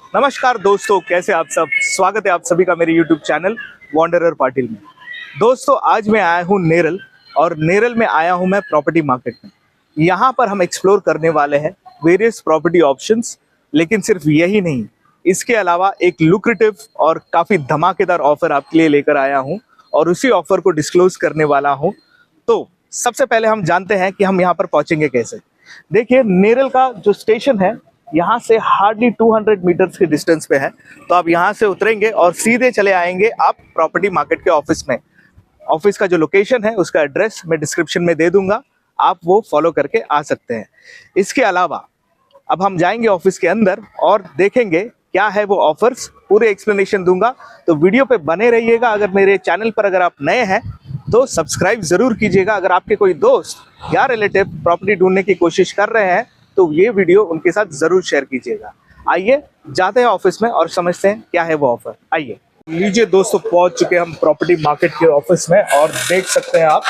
नमस्कार दोस्तों, कैसे आप सब। स्वागत है आप सभी का मेरे YouTube चैनल वॉन्डरर पाटिल में। दोस्तों, आज मैं आया हूँ नेरल, और नेरल में आया हूँ मैं प्रॉपर्टी मार्केट में। यहाँ पर हम एक्सप्लोर करने वाले हैं वेरियस प्रॉपर्टी ऑप्शंस। लेकिन सिर्फ यही नहीं, इसके अलावा एक लुक्रेटिव और काफ़ी धमाकेदार ऑफर आपके लिए लेकर आया हूँ, और उसी ऑफर को डिस्क्लोज करने वाला हूँ। तो सबसे पहले हम जानते हैं कि हम यहाँ पर पहुँचेंगे कैसे। देखिए, नेरल का जो स्टेशन है यहाँ से हार्डली 200 मीटर्स के डिस्टेंस पे है। तो आप यहाँ से उतरेंगे और सीधे चले आएंगे आप प्रॉपर्टी मार्केट के ऑफिस में। ऑफिस का जो लोकेशन है उसका एड्रेस मैं डिस्क्रिप्शन में दे दूंगा, आप वो फॉलो करके आ सकते हैं। इसके अलावा अब हम जाएंगे ऑफिस के अंदर और देखेंगे क्या है वो ऑफर्स, पूरे एक्सप्लेनेशन दूंगा। तो वीडियो पे बने रहिएगा। अगर मेरे चैनल पर अगर आप नए हैं तो सब्सक्राइब जरूर कीजिएगा। अगर आपके कोई दोस्त या रिलेटिव प्रॉपर्टी ढूंढने की कोशिश कर रहे हैं तो ये वीडियो उनके साथ जरूर शेयर कीजिएगा। आइए जाते हैं ऑफिस में और समझते हैं क्या है वो ऑफर। आइए। लीजिए दोस्तों, पहुंच चुके हम प्रॉपर्टी मार्केट के ऑफिस में, और देख सकते हैं आप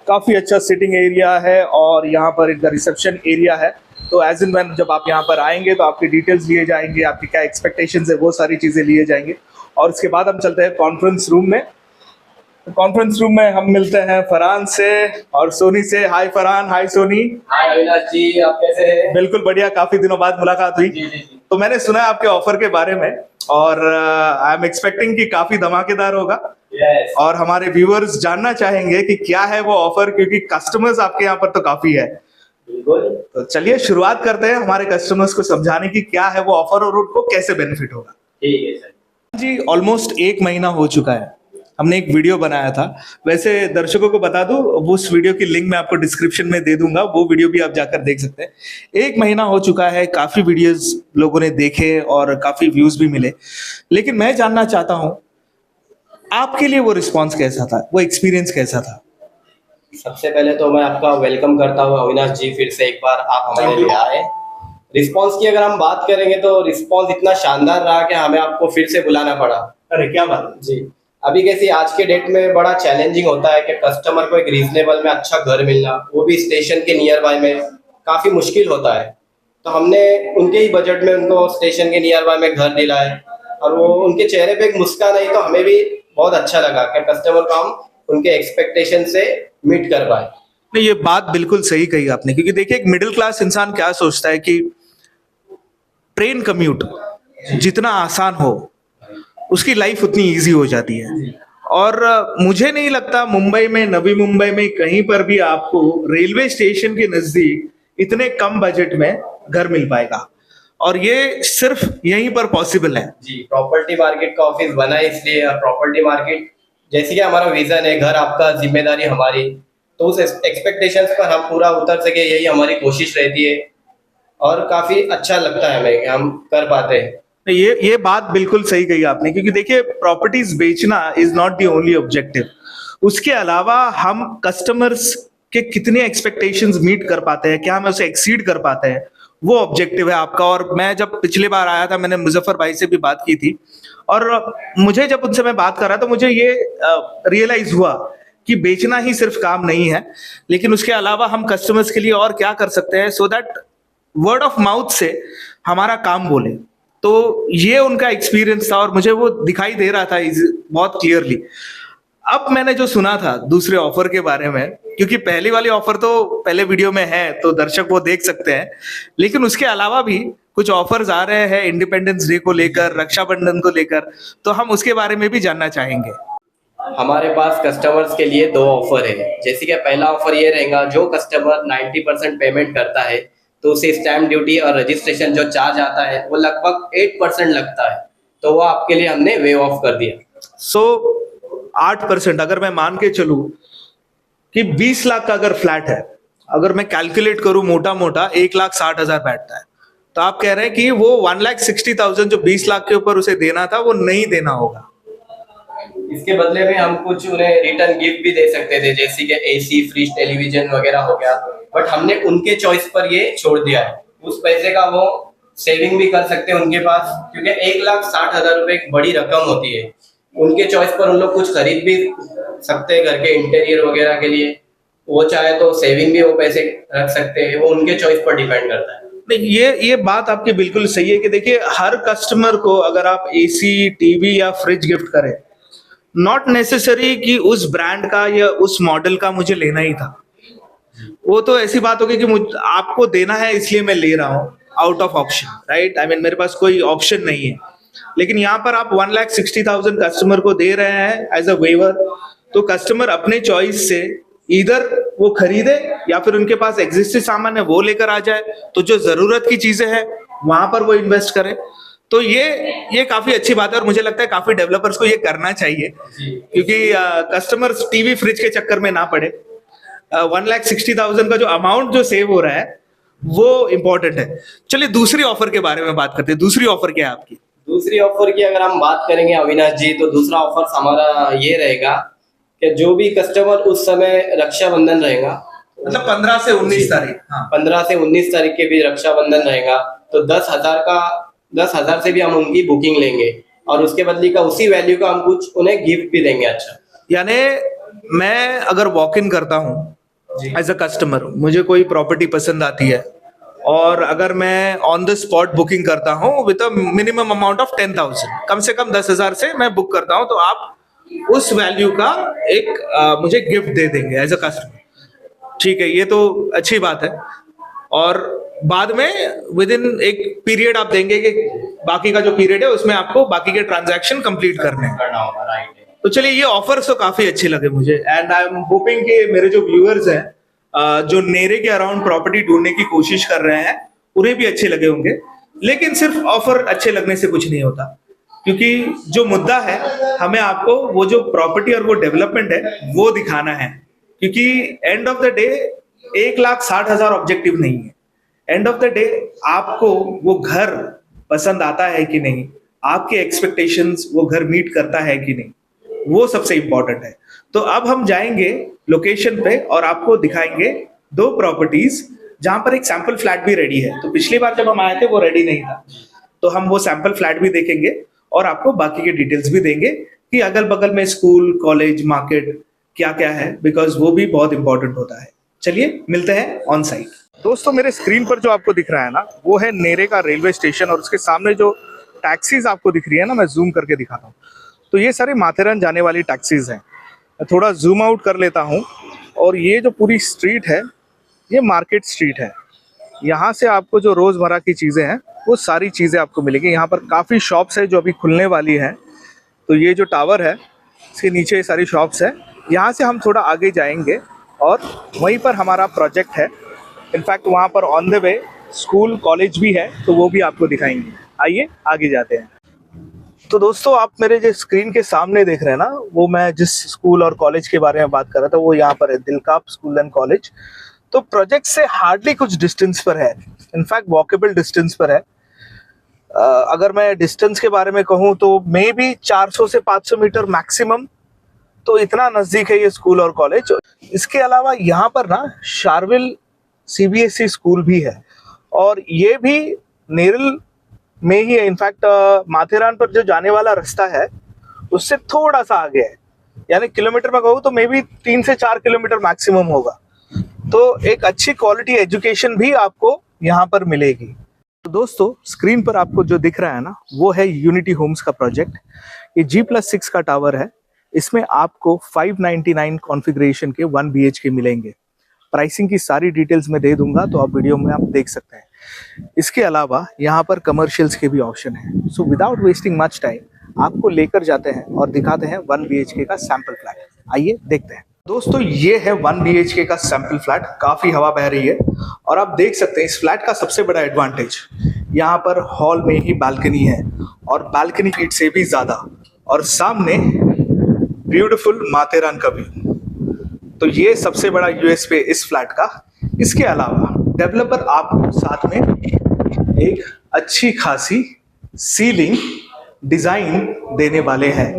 काफ़ी अच्छा सिटिंग एरिया है और यहाँ पर इनका रिसेप्शन एरिया है। तो एज इन व्हेन जब आप यहाँ पर आएंगे तो आपकी डिटेल्स लिए जाएंगे, आपकी क्या एक्सपेक्टेशंस है वो सारी चीज़ें लिए जाएंगे। और उसके बाद हम चलते हैं कॉन्फ्रेंस रूम में। कॉन्फ्रेंस रूम में हम मिलते हैं फरहान से और सोनी से। हाय फरहान, हाय सोनी। हाय अविनाश जी, आप कैसे हैं? बिल्कुल बढ़िया, काफी दिनों बाद मुलाकात हुई। जी। तो मैंने सुना है आपके ऑफर के बारे में, और आई एम एक्सपेक्टिंग कि काफी धमाकेदार होगा। यस। और हमारे व्यूअर्स जानना चाहेंगे कि क्या है वो ऑफर, क्योंकि कस्टमर्स आपके यहाँ पर तो काफी है। बिल्कुल। तो चलिए शुरुआत करते हैं हमारे कस्टमर्स को समझाने की क्या है वो ऑफर और उनको कैसे बेनिफिट होगा। ठीक है सर जी। ऑलमोस्ट 1 महीना हो चुका है, हमने एक वीडियो बनाया था। वैसे दर्शकों को बता दूं, वो उस वीडियो की लिंक मैं आपको डिस्क्रिप्शन में दे दूंगा, वो वीडियो भी आप जाकर देख सकते हैं। 1 महीना हो चुका है, काफी वीडियोस लोगों ने देखे और काफी व्यूज भी मिले। लेकिन मैं जानना चाहता हूं आपके लिए वो रिस्पॉन्स कैसा था, वो एक्सपीरियंस कैसा था। सबसे पहले तो मैं आपका वेलकम करता हूँ अविनाश जी, फिर से एक बार आप हमारे लिए आए। रिस्पांस की अगर हम बात करेंगे तो रिस्पांस इतना शानदार रहा कि हमें आपको फिर से बुलाना पड़ा। अरे क्या बात है। जी। अभी कैसी आज के डेट में बड़ा चैलेंजिंग होता है कि कस्टमर को एक रीजनेबल में अच्छा घर मिलना, वो भी स्टेशन के नियर बाय में, काफी मुश्किल होता है। तो हमने उनके ही बजट में उनको स्टेशन के नियर बाय में घर दिलाए, और वो उनके चेहरे पे एक मुस्कान आई तो हमें भी बहुत अच्छा लगा कि कस्टमर को हम उनके एक्सपेक्टेशन से मीट कर पाए। नहीं, ये बात बिल्कुल सही कही आपने, क्योंकि देखिए एक मिडिल क्लास इंसान क्या सोचता है कि ट्रेन कम्यूट जितना आसान हो उसकी लाइफ उतनी इजी हो जाती है। और मुझे नहीं लगता मुंबई में, नवी मुंबई में कहीं पर भी आपको रेलवे स्टेशन के नजदीक इतने कम बजट में घर मिल पाएगा, और ये सिर्फ यहीं पर पॉसिबल है। जी, प्रॉपर्टी मार्केट का ऑफिस बना है इसलिए। प्रॉपर्टी मार्केट जैसे कि हमारा विजन है, घर आपका जिम्मेदारी हमारी, तो उस एक्सपेक्टेशंस पर हम पूरा उतर सके, यही हमारी कोशिश रहती है। और काफी अच्छा लगता है हमें कि हम कर पाते हैं। ये बात बिल्कुल सही कही आपने, क्योंकि देखिए प्रॉपर्टीज बेचना is not the only objective. उसके अलावा हम कस्टमर्स के कितने एक्सपेक्टेशंस मीट कर पाते हैं, क्या हम उसे एक्सीड कर पाते हैं, वो ऑब्जेक्टिव है आपका। और मैं जब पिछली बार आया था, मैंने मुजफ्फर भाई से भी बात की थी, और मुझे जब उनसे मैं बात कर रहा था मुझे ये रियलाइज हुआ कि बेचना ही सिर्फ काम नहीं है, लेकिन उसके अलावा हम कस्टमर्स के लिए और क्या कर सकते हैं so that word of mouth से हमारा काम बोले। तो ये उनका एक्सपीरियंस था और मुझे वो दिखाई दे रहा था बहुत क्लियरली। अब मैंने जो सुना था दूसरे ऑफर के बारे में, क्योंकि पहली वाली ऑफर तो पहले वीडियो में है तो दर्शक वो देख सकते हैं, लेकिन उसके अलावा भी कुछ ऑफर्स आ रहे हैं इंडिपेंडेंस डे को लेकर, रक्षाबंधन को लेकर, तो हम उसके बारे में भी जानना चाहेंगे। हमारे पास कस्टमर्स के लिए 2 ऑफर है। जैसे कि पहला ऑफर ये रहेगा, जो कस्टमर 90% पेमेंट करता है तो उसे स्टैम्प ड्यूटी और रजिस्ट्रेशन जो चार्ज आता है वो लगभग 8% लगता है, तो वो आपके लिए हमने वेव ऑफ कर दिया। सो 8%, अगर मैं मान के चलूं कि 20 लाख का अगर फ्लैट है, अगर मैं कैलकुलेट करूं मोटा मोटा 1,60,000 बैठता है, तो आप कह रहे हैं कि वो 1,60,000 जो 20 लाख के ऊपर उसे देना था वो नहीं देना होगा। इसके बदले में हम कुछ उन्हें रिटर्न गिफ्ट भी दे सकते थे, जैसे कि एसी, फ्रिज, टेलीविजन वगैरह हो गया, बट हमने उनके चॉइस पर ये छोड़ दिया है। उस पैसे का वो सेविंग भी कर सकते हैं उनके पास, क्योंकि 1,60,000 रुपए एक बड़ी रकम होती है। उनके चॉइस पर उन लोग कुछ खरीद भी सकते हैं घर के इंटीरियर वगैरह के लिए। वो चाहे तो सेविंग भी वो पैसे रख सकते हैं, वो उनके चॉइस पर डिपेंड करता है। नहीं, ये बात आपकी बिल्कुल सही है कि देखिए हर कस्टमर को अगर आप एसी, टीवी या फ्रिज गिफ्ट करें, नॉट नेसेसरी कि उस ब्रांड का या उस मॉडल का मुझे लेना ही था। वो तो ऐसी बात होगी कि आपको देना है इसलिए मैं ले रहा हूँ, out of option, right? I mean मेरे पास कोई ऑप्शन नहीं है। लेकिन यहाँ पर आप 1,60,000 कस्टमर को दे रहे हैं एज अ वेवर, तो कस्टमर अपने चॉइस से इधर वो खरीदे या फिर उनके पास एग्जिस्टिंग सामान है वो लेकर आ जाए, तो जो जरूरत की चीजें हैं वहां पर वो इन्वेस्ट करें। तो ये काफी अच्छी बात है और मुझे लगता है काफी डेवलपर्स को ये करना चाहिए, क्योंकि कस्टमर्स टीवी फ्रिज के चक्कर में ना पड़े। 1,60,000 का जो अमाउंट जो सेव हो रहा है वो इम्पोर्टेंट है। चलिए दूसरी ऑफर के बारे में बात करते हैं। दूसरी ऑफर क्या है आपकी? दूसरी ऑफर की अगर हम बात करेंगे अविनाश जी, तो दूसरा ऑफर हमारा ये रहेगा कि जो भी कस्टमर उस समय रक्षाबंधन रहेगा, मतलब 15 से 19 तारीख, हाँ 15 से 19 तारीख के भी रक्षाबंधन रहेगा, तो 10,000 से भी हम उनकी बुकिंग लेंगे और उसके बदले का उसी वैल्यू का हम कुछ उन्हें गिफ्ट भी देंगे। अच्छा, यानी मैं अगर वॉक इन करता हूँ एज अ कस्टमर, मुझे कोई प्रॉपर्टी पसंद आती है और अगर मैं ऑन द स्पॉट बुकिंग करता हूँ with a minimum amount of 10,000, कम से कम 10,000 से मैं बुक करता हूँ, तो आप उस वैल्यू का एक मुझे गिफ्ट दे देंगे एज अ कस्टमर। ठीक है, ये तो अच्छी बात है। और बाद में विद इन एक पीरियड आप देंगे कि बाकी का जो पीरियड है उसमें आपको बाकी के ट्रांजैक्शन कंप्लीट करने होगा, राइट। तो चलिए ये ऑफर्स तो काफी अच्छे लगे मुझे, एंड आई एम होपिंग कि मेरे जो व्यूअर्स हैं जो नेरे के अराउंड प्रॉपर्टी ढूंढने की कोशिश कर रहे हैं उन्हें भी अच्छे लगे होंगे। लेकिन सिर्फ ऑफर अच्छे लगने से कुछ नहीं होता, क्योंकि जो मुद्दा है हमें आपको वो जो प्रॉपर्टी और वो डेवलपमेंट है वो दिखाना है। क्योंकि end of the day 1,60,000 objective नहीं है। एंड ऑफ द डे आपको वो घर पसंद आता है कि नहीं, आपके एक्सपेक्टेशंस वो घर मीट करता है कि नहीं, वो सबसे इंपॉर्टेंट है। तो अब हम जाएंगे लोकेशन पे और आपको दिखाएंगे 2 प्रॉपर्टीज जहां पर एक सैंपल फ्लैट भी रेडी है। तो पिछली बार जब हम आए थे वो रेडी नहीं था, तो हम वो सैंपल फ्लैट भी देखेंगे और आपको बाकी के डिटेल्स भी देंगे कि अगल बगल में स्कूल, कॉलेज, मार्केट क्या क्या है, बिकॉज वो भी बहुत इंपॉर्टेंट होता है। चलिए मिलते हैं ऑन साइट। दोस्तों मेरे स्क्रीन पर जो आपको दिख रहा है ना, वो है नेरे का रेलवे स्टेशन, और उसके सामने जो टैक्सीज आपको दिख रही है ना, मैं जूम करके दिखाता हूँ। तो ये सारे माथेरान जाने वाली टैक्सीज हैं। मैं थोड़ा जूम आउट कर लेता हूँ, और ये जो पूरी स्ट्रीट है ये मार्केट स्ट्रीट है। यहाँ से आपको जो रोज़मर्रा की चीज़ें हैं वो सारी चीज़ें आपको मिलेंगी। यहाँ पर काफ़ी शॉप्स है जो अभी खुलने वाली हैं। तो ये जो टावर है इसके नीचे ये सारी शॉप्स है। यहाँ से हम थोड़ा आगे जाएंगे और वहीं पर हमारा प्रोजेक्ट है। इनफैक्ट वहाँ पर on the way school, college भी है, तो वो भी आपको दिखाएंगे। आइए आगे जाते हैं। तो दोस्तों आप मेरे जो स्क्रीन के सामने देख रहे हैं ना, वो मैं जिस स्कूल और कॉलेज के बारे में बात कर रहा था वो यहाँ पर है, दिलकाप स्कूल एंड कॉलेज। तो प्रोजेक्ट से हार्डली कुछ डिस्टेंस पर है, इनफैक्ट वॉकेबल डिस्टेंस पर है। अगर मैं डिस्टेंस के बारे में कहूँ तो मे बी 400 से 500 मीटर मैक्सिमम, तो इतना नज़दीक है ये स्कूल और कॉलेज। इसके अलावा यहाँ पर ना शारविल CBSE स्कूल भी है, और ये भी नेरल में ही है। इनफैक्ट माथेरान पर जो जाने वाला रास्ता है उससे थोड़ा सा आगे है, यानी किलोमीटर में कहूँ तो मे बी 3 से 4 किलोमीटर मैक्सिमम होगा। तो एक अच्छी क्वालिटी एजुकेशन भी आपको यहाँ पर मिलेगी। तो दोस्तों स्क्रीन पर आपको जो दिख रहा है ना, वो है यूनिटी होम्स का प्रोजेक्ट। ये G+6 का टावर है। इसमें आपको 599 कॉन्फ़िगरेशन के 1 BHK मिलेंगे। प्राइसिंग की सारी डिटेल्स मैं दे दूंगा, तो आप वीडियो में आप देख सकते हैं। इसके अलावा यहाँ पर कमर्शियल्स के भी ऑप्शन है। So without wasting much time आपको लेकर जाते हैं और दिखाते हैं 1 BHK का सैंपल फ्लैट। आइए देखते हैं। दोस्तों ये है 1 BHK का सैंपल फ्लैट। काफ़ी हवा बह रही है, और आप देख सकते हैं इस फ्लैट का सबसे बड़ा एडवांटेज यहाँ पर हॉल में ही बालकनी है, और बालकनी फीट से भी ज़्यादा, और सामने ब्यूटीफुल माथेरान का व्यू। तो ये सबसे बड़ा यूएसपी इस फ्लैट का। इसके अलावा डेवलपर आपको साथ में एक अच्छी खासी सीलिंग डिजाइन देने वाले हैं।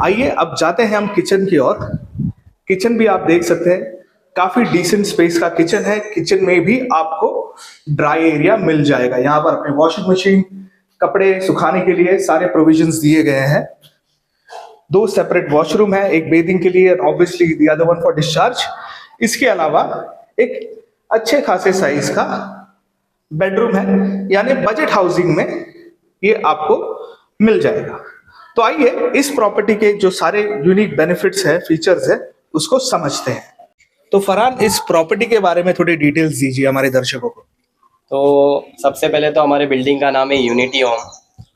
आइए अब जाते हैं हम किचन की ओर। किचन भी आप देख सकते हैं, काफी डिसेंट स्पेस का किचन है। किचन में भी आपको ड्राई एरिया मिल जाएगा। यहाँ पर अपने वॉशिंग मशीन, कपड़े सुखाने के लिए सारे प्रोविजंस दिए गए हैं। 2 सेपरेट वॉशरूम है, एक बेदिंग के लिए, obviously the other one for discharge. इसके अलावा एक अच्छे खासे साइज का बेडरूम है, यानी बजट हाउसिंग में ये आपको मिल जाएगा। तो आइए इस प्रॉपर्टी के जो सारे यूनिक बेनिफिट्स है, फीचर्स है, उसको समझते हैं। तो फरहान, इस प्रॉपर्टी के बारे में थोड़ी डिटेल्स दीजिए हमारे दर्शकों को। तो सबसे पहले तो हमारे बिल्डिंग का नाम है यूनिटी होम।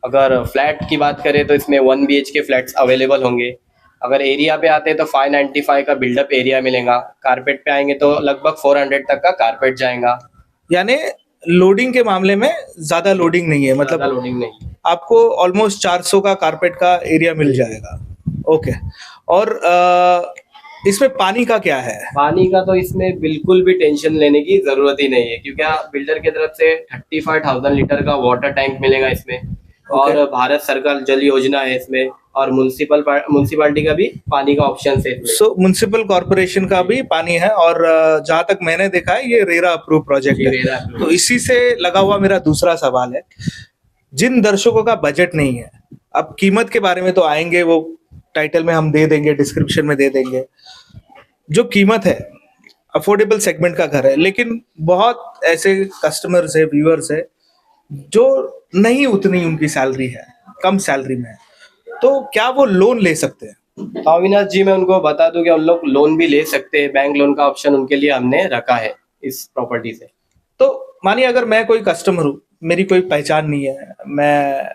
अगर फ्लैट की बात करें तो इसमें 1 BHK फ्लैट्स अवेलेबल होंगे। अगर एरिया पे आते हैं तो 595 का बिल्डअप एरिया मिलेगा। कारपेट पे आएंगे तो लगभग 400 तक का कारपेट जाएगा। यानी लोडिंग के मामले में ज्यादा लोडिंग नहीं है, ज़्यादा मतलब लोडिंग नहीं। आपको ऑलमोस्ट 400 का कारपेट का एरिया मिल जाएगा। ओके। और इसमें पानी का क्या है? पानी का तो इसमें बिल्कुल भी टेंशन लेने की जरूरत ही नहीं है, क्योंकि बिल्डर की तरफ से 35,000 लीटर का वाटर टैंक मिलेगा इसमें। और भारत सरकार जल योजना है इसमें, और म्युनिसिपालिटी का भी पानी का ऑप्शन है इसमें। सो म्युनिसिपल कॉर्पोरेशन का भी पानी है, और जहां तक मैंने देखा है ये रेरा अप्रूव प्रोजेक्ट है। RERA approved। तो इसी से लगा हुआ मेरा दूसरा सवाल है, जिन दर्शकों का बजट नहीं है, अब कीमत के बारे में तो आएंगे, वो टाइटल में हम दे देंगे, डिस्क्रिप्शन में दे देंगे। जो कीमत है, अफोर्डेबल सेगमेंट का घर है, लेकिन बहुत ऐसे कस्टमर्स है, व्यूअर्स है, जो नहीं उतनी उनकी सैलरी है, कम सैलरी में है, तो क्या वो लोन ले सकते हैं? तो अविनाश जी, मैं उनको बता दूं कि उन लोग लोन भी ले सकते हैं। बैंक लोन का ऑप्शन उनके लिए हमने रखा है इस प्रॉपर्टी से। तो मानिए अगर मैं कोई कस्टमर हूँ, मेरी कोई पहचान नहीं है, मैं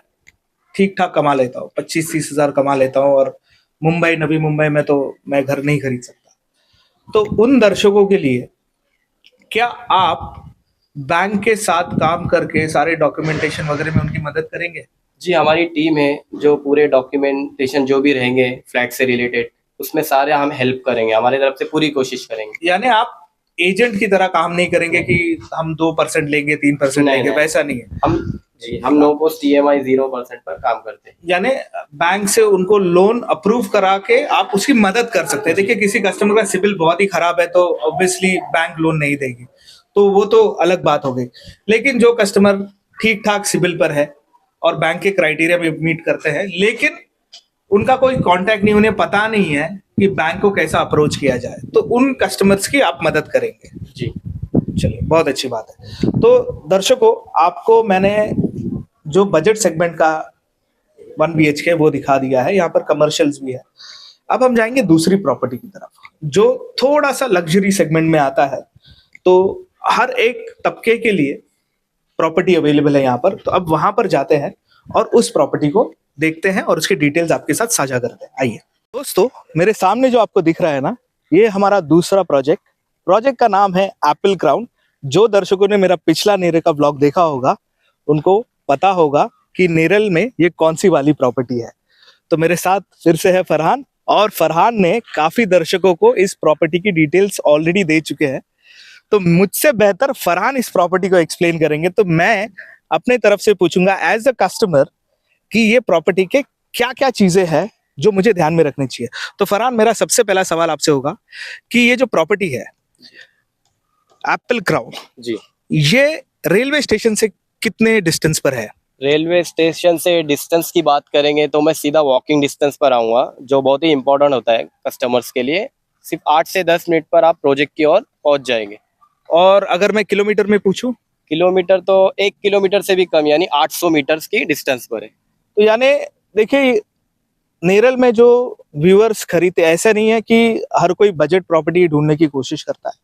ठीक ठाक कमा लेता हूँ, 25-30 हजार कमा लेता हूँ, और मुंबई, नवी मुंबई में तो मैं घर नहीं खरीद सकता, तो उन दर्शकों के लिए क्या आप बैंक के साथ काम करके सारे डॉक्यूमेंटेशन वगैरह में उनकी मदद करेंगे? जी, हमारी टीम है जो पूरे डॉक्यूमेंटेशन जो भी रहेंगे फ्लैट से रिलेटेड, उसमें सारे हम हेल्प करेंगे, हमारी तरफ से पूरी कोशिश करेंगे। यानी आप एजेंट की तरह काम नहीं करेंगे कि हम 2% लेंगे, 3% नहीं, लेंगे, नहीं। वैसा नहीं है। हम नो कॉस्ट EMI 0% पर काम करते हैं। यानी बैंक से उनको लोन अप्रूव करा के आप उसकी मदद कर सकते हैं। देखिए, किसी कस्टमर का सिबिल बहुत ही खराब है तो ऑब्वियसली बैंक लोन नहीं देगी, तो वो तो अलग बात हो गई। लेकिन जो कस्टमर ठीक ठाक सिबिल पर है और बैंक के क्राइटेरिया में मीट करते हैं, लेकिन उनका कोई कांटेक्ट नहीं, उन्हें पता नहीं है कि बैंक को कैसा अप्रोच किया जाए, तो उन कस्टमर्स की आप मदद करेंगे। जी, चलिए, बहुत अच्छी बात है। तो दर्शकों, आपको मैंने जो बजट सेगमेंट का 1 BHK वो दिखा दिया है, यहाँ पर कमर्शियल्स भी है। अब हम जाएंगे दूसरी प्रॉपर्टी की तरफ, जो थोड़ा सा लग्जरी सेगमेंट में आता है। तो हर एक तबके के लिए प्रॉपर्टी अवेलेबल है यहाँ पर, तो अब वहां पर जाते हैं और उस प्रॉपर्टी को देखते हैं और उसकी डिटेल्स आपके साथ साझा करते हैं। आइए दोस्तों, मेरे सामने जो आपको दिख रहा है ना, ये हमारा दूसरा प्रोजेक्ट का नाम है एप्पल क्राउन। जो दर्शकों ने मेरा पिछला नेरल का ब्लॉग देखा होगा, उनको पता होगा कि नेरल में ये कौन सी वाली प्रॉपर्टी है। तो मेरे साथ फिर से है फरहान, और फरहान ने काफी दर्शकों को इस प्रॉपर्टी की डिटेल्स ऑलरेडी दे चुके हैं, तो मुझसे बेहतर फरहान इस प्रॉपर्टी को एक्सप्लेन करेंगे। तो मैं अपने तरफ से पूछूंगा एज अ कस्टमर कि ये प्रॉपर्टी के क्या क्या चीजें हैं जो मुझे ध्यान में रखनी चाहिए। तो फरहान, मेरा सबसे पहला सवाल आपसे होगा कि ये जो प्रॉपर्टी है एप्पल क्राउन जी, ये रेलवे स्टेशन से कितने डिस्टेंस पर है? रेलवे स्टेशन से डिस्टेंस की बात करेंगे तो मैं सीधा वॉकिंग डिस्टेंस पर आऊँगा, जो बहुत ही इंपॉर्टेंट होता है कस्टमर्स के लिए। सिर्फ 8 से 10 मिनट पर आप प्रोजेक्ट की ओर पहुंच जाएंगे। और अगर मैं किलोमीटर में पूछूं? किलोमीटर तो 1 किलोमीटर से भी कम, यानी 800 मीटर्स की डिस्टेंस पर है। तो यानी देखिए, नेरल में जो व्यूअर्स खरीदते, ऐसा नहीं है कि हर कोई बजट प्रॉपर्टी ढूंढने की कोशिश करता है,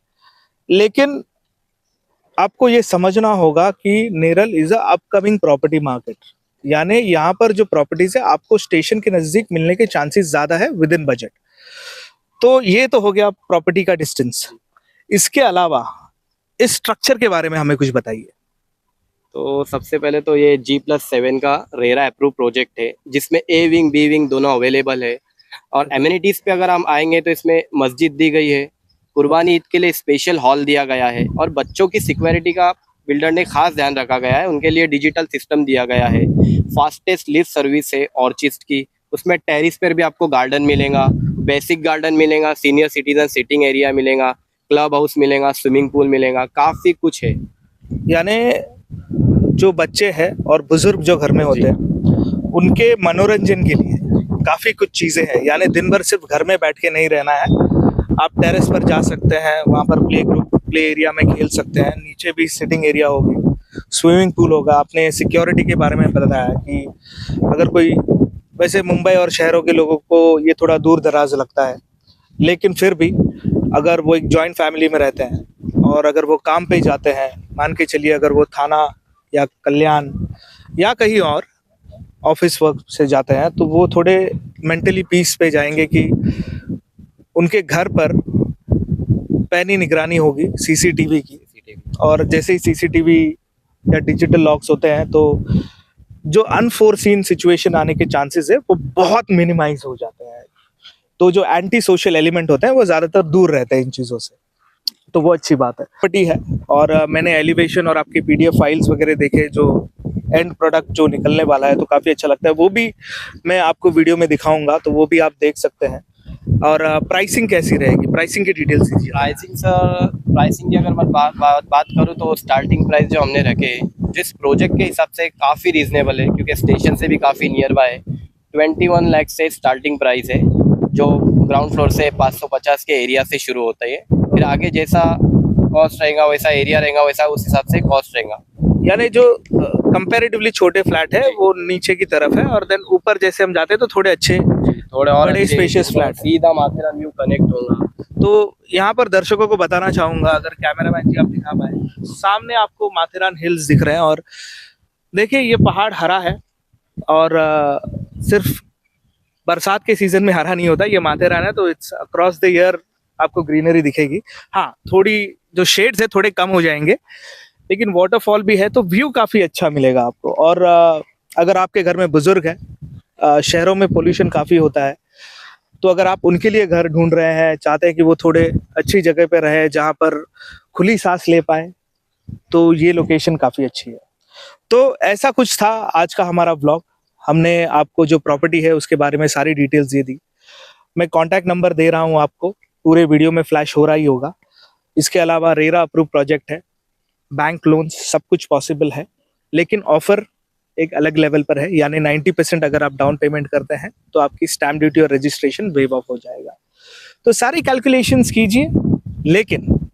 लेकिन आपको ये समझना होगा कि Neral is a upcoming property market. यानी यहाँ पर जो प्रॉपर्टीज है, आपको स्टेशन के नजदीक मिलने के चांसेस ज्यादा है विद इन बजट। तो ये तो हो गया प्रॉपर्टी का डिस्टेंस। इसके अलावा इस स्ट्रक्चर के बारे में हमें कुछ बताइए। तो सबसे पहले तो ये G+7 का रेरा अप्रूव प्रोजेक्ट है, जिसमें A विंग B विंग दोनों अवेलेबल है। और एमिनिटीज़ पे अगर हम आएंगे तो इसमें मस्जिद दी गई है, कुर्बानी ईद के लिए स्पेशल हॉल दिया गया है, और बच्चों की सिक्योरिटी का बिल्डर ने खास ध्यान रखा गया है, उनके लिए डिजिटल सिस्टम दिया गया है। फास्टेस्ट लिफ्ट सर्विस है ऑर्चिस्ट की, उसमें टेरिस पर भी आपको गार्डन मिलेगा, बेसिक गार्डन मिलेगा, सीनियर सिटीजन सिटिंग एरिया मिलेगा, क्लब हाउस मिलेगा, स्विमिंग पूल मिलेगा, काफ़ी कुछ है। यानी जो बच्चे हैं और बुजुर्ग जो घर में होते हैं, उनके मनोरंजन के लिए काफी कुछ चीजें हैं। यानी दिन भर सिर्फ घर में बैठ के नहीं रहना है, आप टेरेस पर जा सकते हैं, वहां पर प्ले एरिया में खेल सकते हैं, नीचे भी सिटिंग एरिया होगी। स्विमिंग पूल होगा, आपने सिक्योरिटी के बारे में बताया कि अगर कोई, वैसे मुंबई और शहरों के लोगों को ये थोड़ा दूर दराज लगता है, लेकिन फिर भी अगर वो एक जॉइंट फैमिली में रहते हैं और अगर वो काम पे जाते हैं, मान के चलिए अगर वो थाना या कल्याण या कहीं और ऑफिस वर्क से जाते हैं, तो वो थोड़े मेंटली पीस पे जाएंगे कि उनके घर पर पैनी निगरानी होगी सीसीटीवी की। और जैसे ही सीसीटीवी या डिजिटल लॉक्स होते हैं तो जो अनफोर्सीन सिचुएशन आने के चांसेस है वो बहुत मिनिमाइज हो जाते हैं। तो जो एंटी सोशल एलिमेंट होते हैं वो ज़्यादातर दूर रहते हैं इन चीज़ों से, तो वो अच्छी बात है। प्रॉपर्टी है और मैंने एलिवेशन और आपके पीडीएफ फाइल्स वगैरह देखे, जो एंड प्रोडक्ट जो निकलने वाला है तो काफ़ी अच्छा लगता है। वो भी मैं आपको वीडियो में दिखाऊंगा, तो वो भी आप देख सकते हैं। और प्राइसिंग कैसी रहेगी, प्राइसिंग की डिटेल्स दीजिए। प्राइसिंग सर, प्राइसिंग की अगर मैं बात करूँ तो स्टार्टिंग प्राइस जो हमने रखे जिस प्रोजेक्ट के हिसाब से काफ़ी रीजनेबल है, क्योंकि स्टेशन से भी काफ़ी नियर बाय है। 21 लाख से स्टार्टिंग प्राइस है, जो ग्राउंड फ्लोर से 550 के एरिया से शुरू होता है। फिर आगे जैसा कॉस्ट रहेगा, वैसा एरिया रहेगा, वैसा उस हिसाब से कॉस्ट रहेगा। यानी जो कंपैरेटिवली छोटे फ्लैट है वो नीचे की तरफ है, और देन ऊपर जैसे हम जाते हैं तो थोड़े अच्छे, थोड़े और बड़े स्पेशियस फ्लैट, सीधा माथेरान व्यू कनेक्ट होगा। तो यहाँ पर दर्शकों को बताना चाहूंगा, अगर कैमरामैन जी आप दिखा पाए, सामने आपको माथेरान हिल्स दिख रहे हैं। और देखिए ये पहाड़ हरा है, और सिर्फ बरसात के सीजन में हरा नहीं होता, ये माथेरान है तो इट्स अक्रॉस द ईयर आपको ग्रीनरी दिखेगी। हाँ, थोड़ी जो शेड्स है थोड़े कम हो जाएंगे, लेकिन वाटरफॉल भी है तो व्यू काफ़ी अच्छा मिलेगा आपको। और अगर आपके घर में बुजुर्ग हैं, शहरों में पोल्यूशन काफ़ी होता है, तो अगर आप उनके लिए घर ढूंढ रहे हैं, चाहते हैं कि वो थोड़े अच्छी जगह पे रहे जहाँ पर खुली सांस ले पाए, तो ये लोकेशन काफ़ी अच्छी है। तो ऐसा कुछ था आज का हमारा व्लॉग। हमने आपको जो प्रॉपर्टी है उसके बारे में सारी डिटेल्स दे दी। मैं कॉन्टैक्ट नंबर दे रहा हूँ आपको, पूरे वीडियो में फ्लैश हो रहा ही होगा। इसके अलावा रेरा अप्रूव प्रोजेक्ट है, बैंक लोन्स सब कुछ पॉसिबल है, लेकिन ऑफर एक अलग लेवल पर है, यानी 90% अगर आप डाउन पेमेंट करते हैं तो आपकी स्टैम्प ड्यूटी और रजिस्ट्रेशन वेव ऑफ हो जाएगा। तो सारी कैलकुलेशंस कीजिए, लेकिन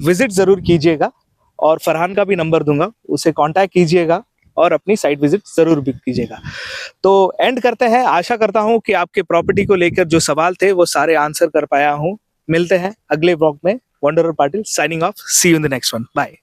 विजिट ज़रूर कीजिएगा, और फरहान का भी नंबर दूंगा, उसे कांटेक्ट कीजिएगा और अपनी साइट विजिट ज़रूर भी कीजिएगा। तो एंड करते हैं। आशा करता हूँ कि आपके प्रॉपर्टी को लेकर जो सवाल थे वो सारे आंसर कर पाया हूँ। मिलते हैं अगले व्लॉग में। Wanderer Patil signing off, see you in the next one, bye.